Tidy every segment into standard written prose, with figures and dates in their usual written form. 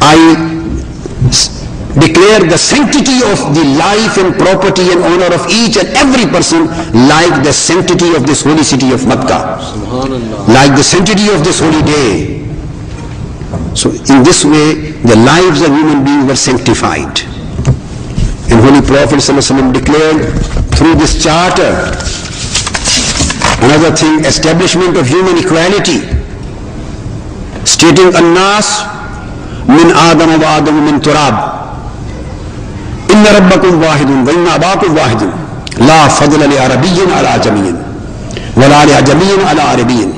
I declare the sanctity of the life and property and honor of each and every person like the sanctity of this holy city of Makkah, like the sanctity of this holy day. So in this way, the lives of human beings were sanctified. And Holy Prophet ﷺ declared through this charter, another thing, establishment of human equality, stating An-Nas min Adam wa Adam min Turab. Inna Rabbakum wahidun wa inna abakum wahidun. La fadla li Arabiyyin ala Ajamiyyin. Wa la li Ajamiyyin ala Arabiyyin.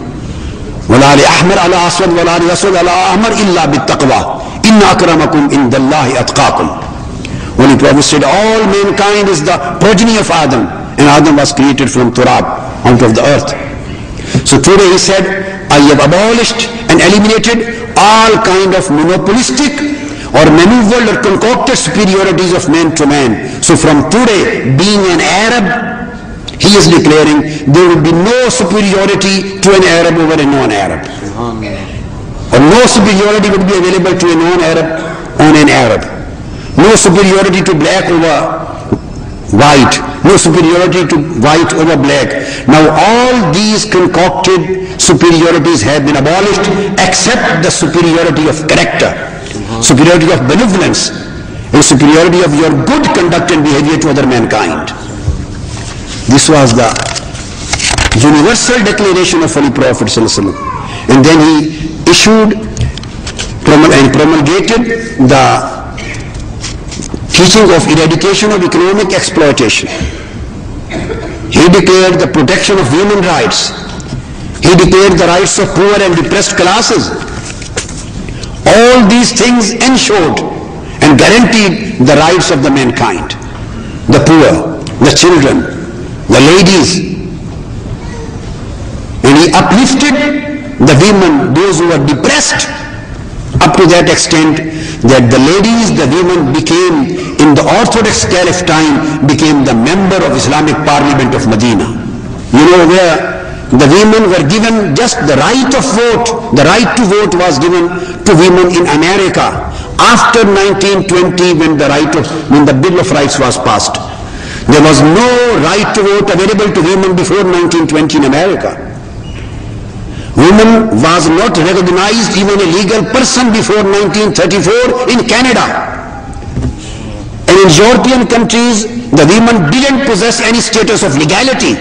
Wa la li Ahmar ala Aswad wa la li Aswad ala Ahmar illa bit taqwa. Inna akramakum indallahi atqakum. Holy Prophet said, all mankind is the progeny of Adam. And Adam was created from Turab, out of the earth. So today he said, I have abolished and eliminated all kind of monopolistic or maneuvered or concocted superiorities of man to man. So from today, being an Arab, he is declaring there will be no superiority to an Arab over a non-Arab. Or no superiority would be available to a non-Arab on an Arab. No superiority to black over white. No superiority to white over black. Now all these concocted superiorities have been abolished except the superiority of character, superiority of benevolence, and superiority of your good conduct and behavior to other mankind. This was the universal declaration of Holy Prophet ﷺ. And then he issued and promulgated the teaching of eradication of economic exploitation. He declared the protection of human rights. He declared the rights of poor and depressed classes. All these things ensured and guaranteed the rights of the mankind, the poor, the children, the ladies. And he uplifted the women, those who were depressed, up to that extent that the ladies, the women became, in the Orthodox Caliph time, became the member of Islamic Parliament of Medina. You know, where the women were given just the right of vote. The right to vote was given to women in America after 1920, when the Bill of Rights was passed. There was no right to vote available to women before 1920 in America. Woman was not recognized even a legal person before 1934 in Canada. And in European countries, the women didn't possess any status of legality.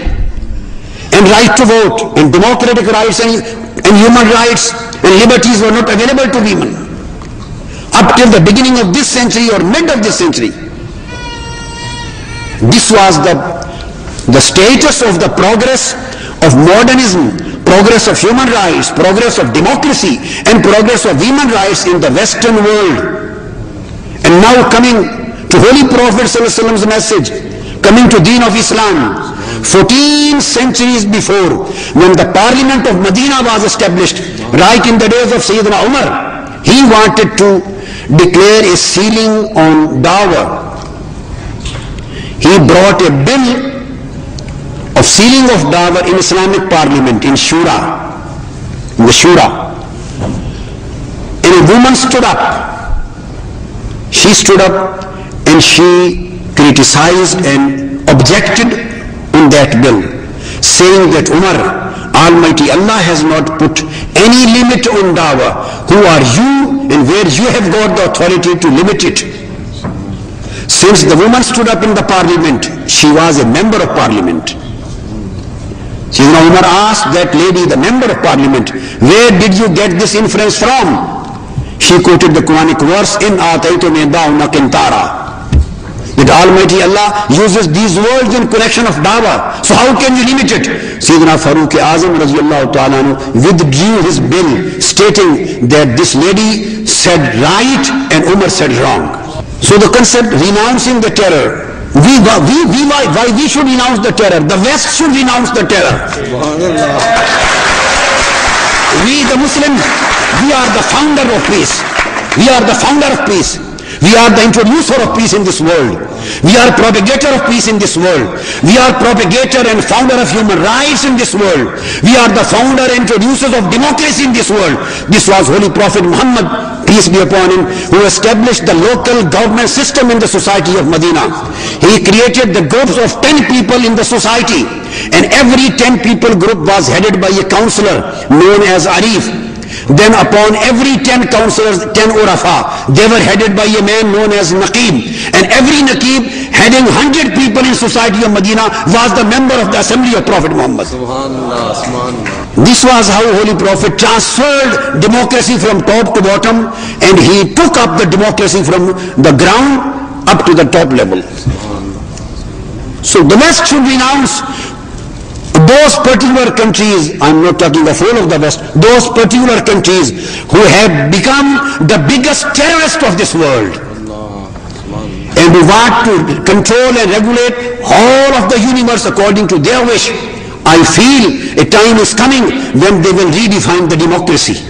And right to vote, and democratic rights, and human rights, and liberties were not available to women. Up till the beginning of this century or mid of this century. This was the status of the progress of modernism, progress of human rights, progress of democracy, and progress of women rights in the Western world. And now coming to Holy Prophet ﷺ's message, coming to Deen of Islam, 14 centuries before, when the Parliament of Medina was established, right in the days of Sayyidina Umar, he wanted to declare a ceiling on dawah. He brought a bill of sealing of dawah in Islamic Parliament, in Shura, in the Shura. And a woman stood up. She stood up and she criticized and objected on that bill, saying that Umar, Almighty Allah has not put any limit on dawah. Who are you and where you have got the authority to limit it? Since the woman stood up in the Parliament, she was a member of Parliament. Sayyidina Umar asked that lady, the member of Parliament, where did you get this inference from? She quoted the Quranic verse, in ataitu min da'una qintara. That Almighty Allah uses these words in connection of dawah. So how can you limit it? Sayyidina Farooq Azam radiyallahu ta'ala withdrew his bill, stating that this lady said right and Umar said wrong. So the concept renouncing the terror, why we should renounce the terror? The West should renounce the terror. We the Muslims, we are the founder of peace. We are the founder of peace. We are the introducer of peace in this world. We are propagator of peace in this world. We are propagator and founder of human rights in this world. We are the founder and introducers of democracy in this world. This was Holy Prophet Muhammad, peace be upon him, who established the local government system in the society of Medina. He created the groups of 10 people in the society, and every 10 people group was headed by a counselor known as Arif. Then upon every 10 counselors, 10 urafa, they were headed by a man known as Naqib. And every Naqib heading 100 people in society of Medina was the member of the assembly of Prophet Muhammad. Subhanallah, subhanallah. This was how Holy Prophet transferred democracy from top to bottom, and he took up the democracy from the ground up to the top level. So the West should renounce those particular countries, I'm not talking the whole of the West, those particular countries who have become the biggest terrorists of this world, and who want to control and regulate all of the universe according to their wish. I feel a time is coming when they will redefine the democracy,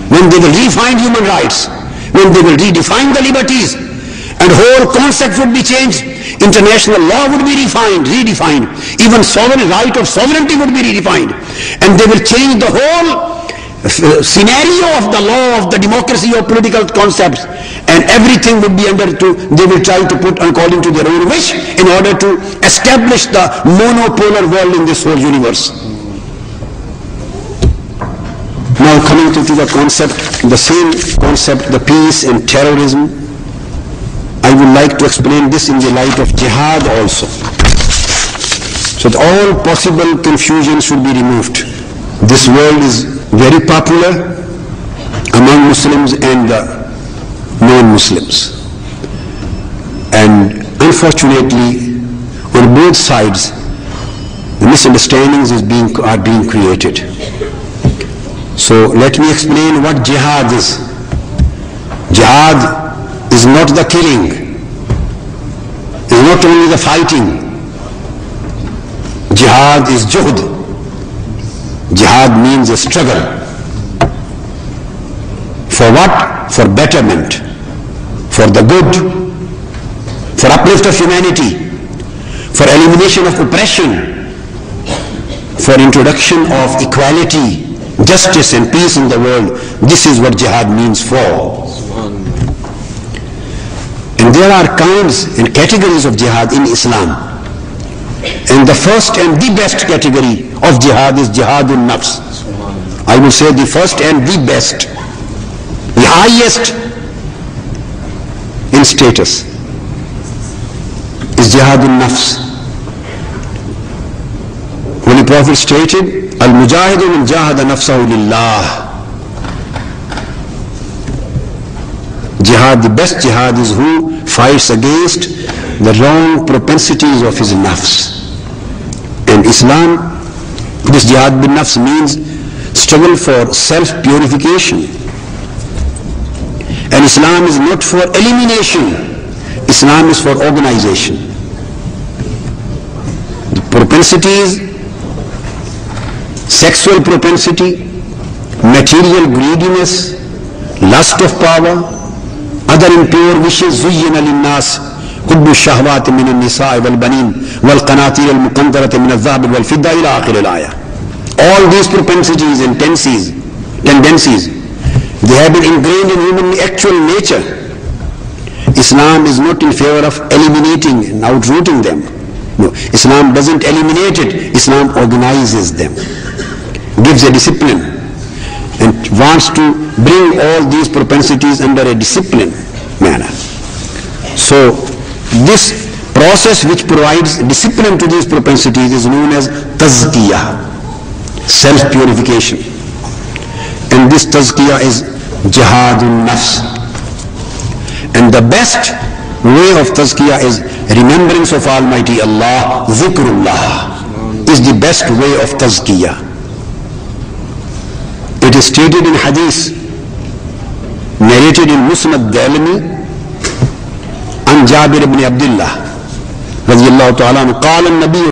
when they will redefine human rights, when they will redefine the liberties, and whole concept would be changed. International law would be redefined. Even sovereign right of sovereignty would be redefined. And they will change the whole scenario of the law, of the democracy, of political concepts. And everything would be they will try to put according to their own wish in order to establish the monopolar world in this whole universe. Now coming to the concept, the same concept, the peace and terrorism, I would like to explain this in the light of jihad also. So that all possible confusion should be removed. This world is very popular among Muslims and non-Muslims. And unfortunately, on both sides, the misunderstandings are being created. So let me explain what jihad is. Jihad is not the killing, is not only the fighting. Jihad is juhd. Jihad means a struggle. For what? For betterment, for the good, for uplift of humanity, for elimination of oppression, for introduction of equality, justice and peace in the world. This is what jihad means for. And there are kinds and categories of jihad in Islam. And the first and the best category of jihad is jihadun nafs. I will say the first and the best, the highest in status is jihadun nafs. Holy Prophet stated, Al-Mujahidu man jahada nafsahu lillah. Jihad, the best jihad is who fights against the wrong propensities of his nafs. In Islam, this jihad bin nafs means struggle for self-purification. And Islam is not for elimination. Islam is for organization. The propensities, sexual propensity, material greediness, lust of power, other impure wishes, زُيِّنَ لِلنَّاسِ حُبُّ الشَّهْوَاتِ مِنَ النِّسَاءِ وَالْبَنِينَ وَالْقَنَاطِيرِ الْمُقَنطَرَةِ مِنَ الذَّهَبِ وَالْفِضَّةِ إِلَى آخِرِ الْآيَةِ. All these propensities and tendencies, they have been ingrained in human actual nature. Islam is not in favor of eliminating and outrooting them. No, Islam doesn't eliminate it. Islam organizes them, gives a discipline, and wants to bring all these propensities under a disciplined manner. So this process which provides discipline to these propensities is known as tazkiyah, self-purification. And this tazkiyah is jihadun nafs. And the best way of tazkiyah is remembrance of Almighty Allah, zikrullah is the best way of tazkiyah. It is stated in hadith, narrated in Musnad Dalimi, an Jabir ibn Abdullah, radiyallahu ta'ala, qala an-Nabi